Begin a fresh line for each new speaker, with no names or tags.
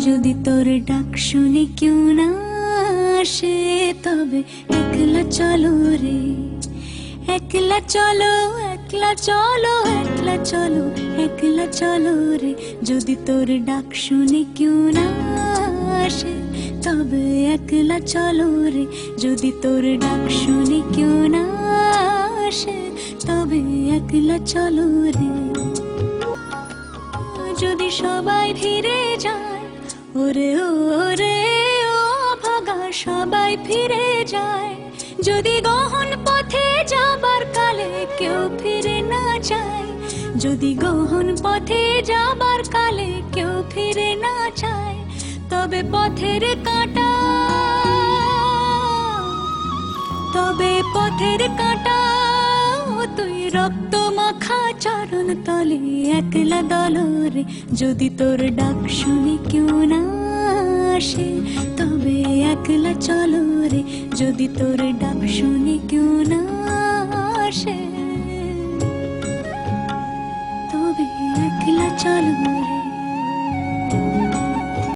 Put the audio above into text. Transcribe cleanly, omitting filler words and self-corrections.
যদি তোর ডাক শুনে কেউ না আসে, তবে একলা চলো রে, একলা চলো, একলা চলো, একলা চলো, একলা চলো রে। যদি তোর ডাক শুনে কেউ না আসে, তবে একলা চলো রে। যদি তোর ডাক শুনে কেউ না আসে, তবে একলা চলো রে। যদি সবাই ফিরে যায়, ওরে ওরে ও ভাগা, সবাই ফিরে যায়। যদি গহন পথে যাবার কালে কেউ ফিরে না যায়, যদি গহন পথে যাবার কালে কেউ ফিরে না যায়, তবে পথের কাঁটা, তবে পথের কাঁটা তুই রক্ত মাখা চরণ তলে একলা দলরে। যদি তোর ডাক শুনে কেউ না আসে, তবে একলা চলো রে। যদি তোর ডাক শুনে কেউ না আসে, তবে একলা চলো।